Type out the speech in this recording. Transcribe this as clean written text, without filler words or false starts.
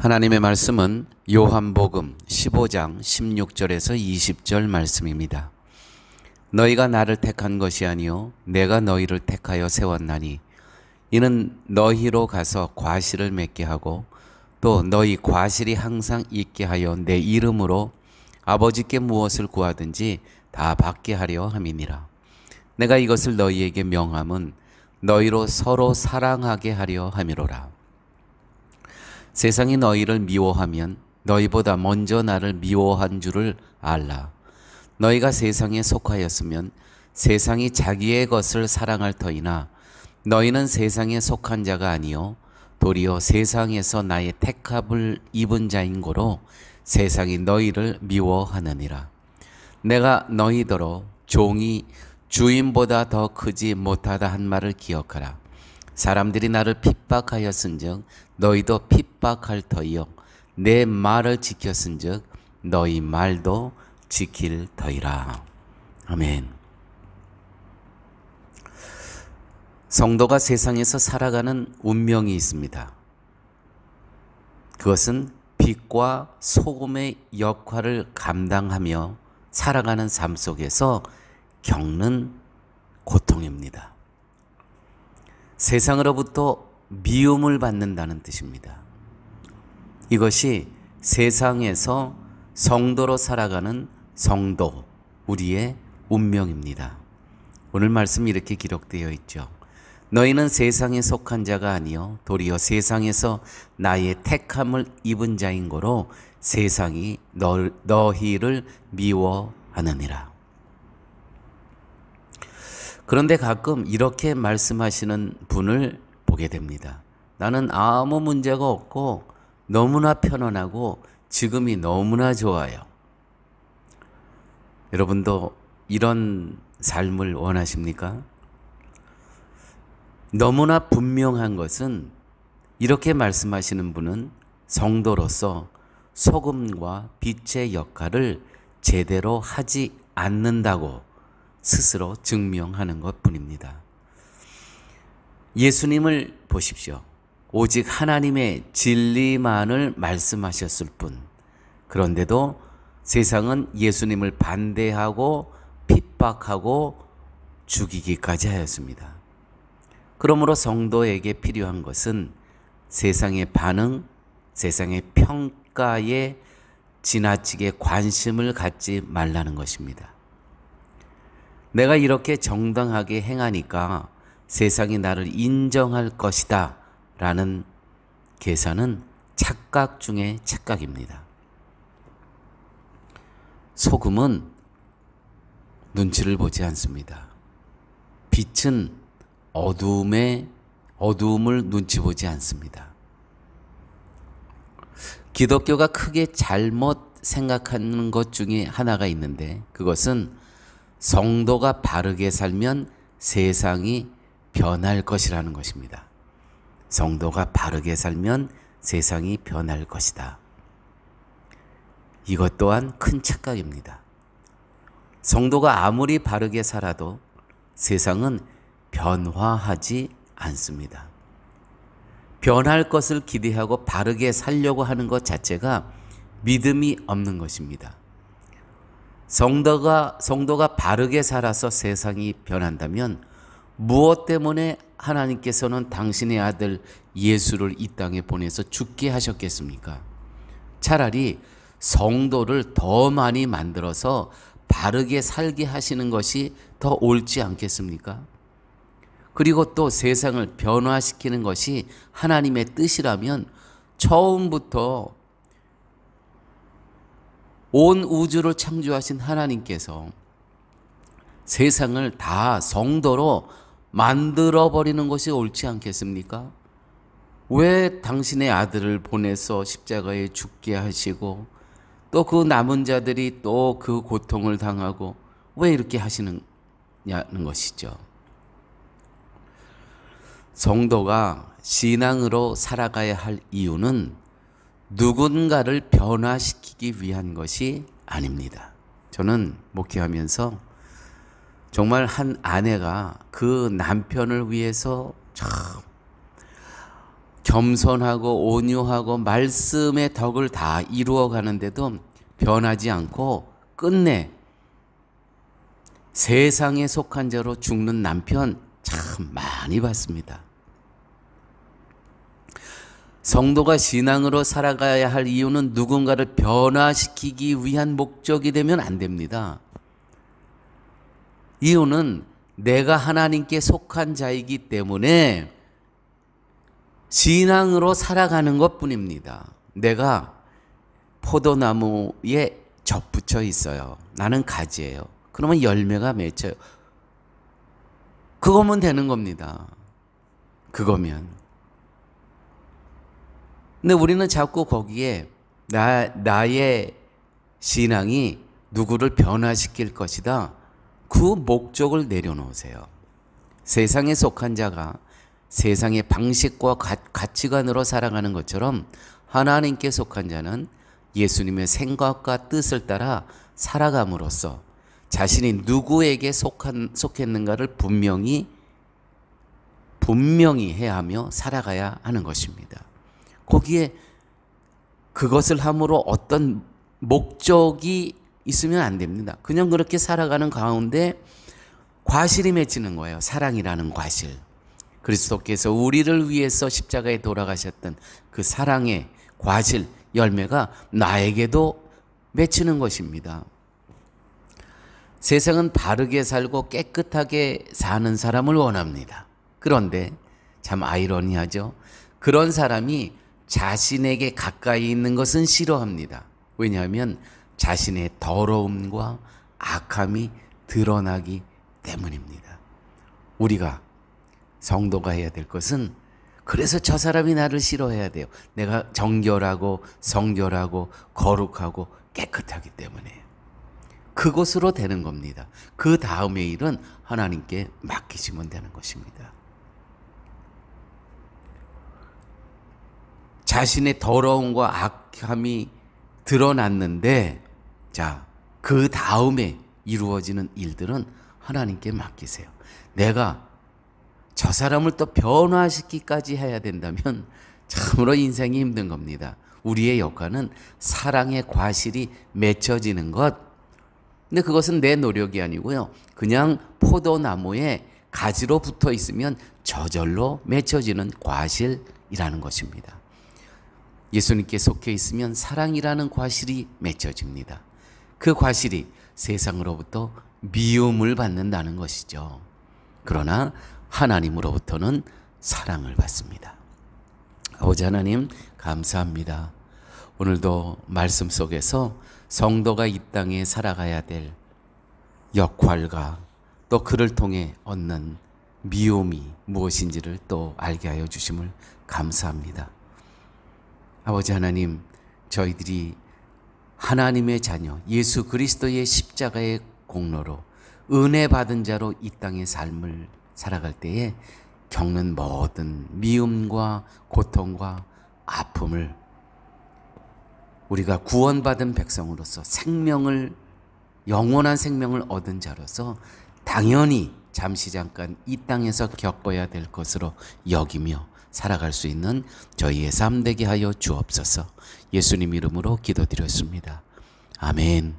하나님의 말씀은 요한복음 15장 16절에서 20절 말씀입니다. 너희가 나를 택한 것이 아니요 내가 너희를 택하여 세웠나니 이는 너희로 가서 과실을 맺게 하고 또 너희 과실이 항상 있게 하여 내 이름으로 아버지께 무엇을 구하든지 다 받게 하려 함이니라. 내가 이것을 너희에게 명함은 너희로 서로 사랑하게 하려 함이로라. 세상이 너희를 미워하면 너희보다 먼저 나를 미워한 줄을 알라. 너희가 세상에 속하였으면 세상이 자기의 것을 사랑할 터이나 너희는 세상에 속한 자가 아니요 도리어 세상에서 나의 택함을 입은 자인 고로 세상이 너희를 미워하느니라. 내가 너희더러 종이 주인보다 더 크지 못하다 한 말을 기억하라. 사람들이 나를 핍박하였은즉 너희도 핍박할 터이요 내 말을 지켰은즉 너희 말도 지킬 터이라. 아멘. 성도가 세상에서 살아가는 운명이 있습니다. 그것은 빛과 소금의 역할을 감당하며 살아가는 삶 속에서 겪는 고통입니다. 세상으로부터 미움을 받는다는 뜻입니다. 이것이 세상에서 성도로 살아가는 성도, 우리의 운명입니다. 오늘 말씀 이렇게 기록되어 있죠. 너희는 세상에 속한 자가 아니요 도리어 세상에서 나의 택함을 입은 자인 고로 세상이 너희를 미워하느니라. 그런데 가끔 이렇게 말씀하시는 분을 보게 됩니다. 나는 아무 문제가 없고 너무나 편안하고 지금이 너무나 좋아요. 여러분도 이런 삶을 원하십니까? 너무나 분명한 것은 이렇게 말씀하시는 분은 성도로서 소금과 빛의 역할을 제대로 하지 않는다고 스스로 증명하는 것뿐입니다. 예수님을 보십시오. 오직 하나님의 진리만을 말씀하셨을 뿐. 그런데도 세상은 예수님을 반대하고 핍박하고 죽이기까지 하였습니다. 그러므로 성도에게 필요한 것은 세상의 반응, 세상의 평가에 지나치게 관심을 갖지 말라는 것입니다. 내가 이렇게 정당하게 행하니까 세상이 나를 인정할 것이다 라는 계산은 착각 중에 착각입니다. 소금은 눈치를 보지 않습니다. 빛은 어두움을 눈치 보지 않습니다. 기독교가 크게 잘못 생각하는 것 중에 하나가 있는데 그것은 성도가 바르게 살면 세상이 변할 것이라는 것입니다. 성도가 바르게 살면 세상이 변할 것이다. 이것 또한 큰 착각입니다. 성도가 아무리 바르게 살아도 세상은 변화하지 않습니다. 변할 것을 기대하고 바르게 살려고 하는 것 자체가 믿음이 없는 것입니다. 성도가 바르게 살아서 세상이 변한다면 무엇 때문에 하나님께서는 당신의 아들 예수를 이 땅에 보내서 죽게 하셨겠습니까? 차라리 성도를 더 많이 만들어서 바르게 살게 하시는 것이 더 옳지 않겠습니까? 그리고 또 세상을 변화시키는 것이 하나님의 뜻이라면 처음부터 온 우주를 창조하신 하나님께서 세상을 다 성도로 만들어버리는 것이 옳지 않겠습니까? 왜 당신의 아들을 보내서 십자가에 죽게 하시고 또 그 남은 자들이 또 그 고통을 당하고 왜 이렇게 하시느냐는 것이죠. 성도가 신앙으로 살아가야 할 이유는 누군가를 변화시키기 위한 것이 아닙니다. 저는 목회하면서 정말 한 아내가 그 남편을 위해서 참 겸손하고 온유하고 말씀의 덕을 다 이루어 가는데도 변하지 않고 끝내 세상에 속한 자로 죽는 남편 참 많이 봤습니다. 성도가 신앙으로 살아가야 할 이유는 누군가를 변화시키기 위한 목적이 되면 안 됩니다. 이유는 내가 하나님께 속한 자이기 때문에 신앙으로 살아가는 것뿐입니다. 내가 포도나무에 접붙여 있어요. 나는 가지예요. 그러면 열매가 맺혀요. 그거면 되는 겁니다. 그거면. 근데 우리는 자꾸 거기에 나의 신앙이 누구를 변화시킬 것이다. 그 목적을 내려놓으세요. 세상에 속한 자가 세상의 방식과 가치관으로 살아가는 것처럼 하나님께 속한 자는 예수님의 생각과 뜻을 따라 살아감으로써 자신이 누구에게 속했는가를 분명히 해야 하며 살아가야 하는 것입니다. 거기에 그것을 함으로 어떤 목적이 있으면 안 됩니다. 그냥 그렇게 살아가는 가운데 과실이 맺히는 거예요. 사랑이라는 과실. 그리스도께서 우리를 위해서 십자가에 돌아가셨던 그 사랑의 과실, 열매가 나에게도 맺히는 것입니다. 세상은 바르게 살고 깨끗하게 사는 사람을 원합니다. 그런데 참 아이러니하죠. 그런 사람이 자신에게 가까이 있는 것은 싫어합니다. 왜냐하면 자신의 더러움과 악함이 드러나기 때문입니다. 우리가 성도가 해야 될 것은 그래서 저 사람이 나를 싫어해야 돼요. 내가 정결하고 성결하고 거룩하고 깨끗하기 때문에. 그것으로 되는 겁니다. 그 다음의 일은 하나님께 맡기시면 되는 것입니다. 자신의 더러움과 악함이 드러났는데, 자, 그 다음에 이루어지는 일들은 하나님께 맡기세요. 내가 저 사람을 또 변화시키기까지 해야 된다면 참으로 인생이 힘든 겁니다. 우리의 역할은 사랑의 과실이 맺혀지는 것. 근데 그것은 내 노력이 아니고요. 그냥 포도나무에 가지로 붙어 있으면 저절로 맺혀지는 과실이라는 것입니다. 예수님께 속해 있으면 사랑이라는 과실이 맺혀집니다. 그 과실이 세상으로부터 미움을 받는다는 것이죠. 그러나 하나님으로부터는 사랑을 받습니다. 아버지 하나님 감사합니다. 오늘도 말씀 속에서 성도가 이 땅에 살아가야 될 역할과 또 그를 통해 얻는 미움이 무엇인지를 또 알게 하여 주심을 감사합니다. 아버지 하나님, 저희들이 하나님의 자녀 예수 그리스도의 십자가의 공로로 은혜 받은 자로 이 땅의 삶을 살아갈 때에 겪는 모든 미움과 고통과 아픔을 우리가 구원받은 백성으로서 영원한 생명을 얻은 자로서 당연히 잠시 잠깐 이 땅에서 겪어야 될 것으로 여기며 살아갈 수 있는 저희의 삶 되게 하여 주옵소서. 예수님 이름으로 기도드렸습니다. 아멘.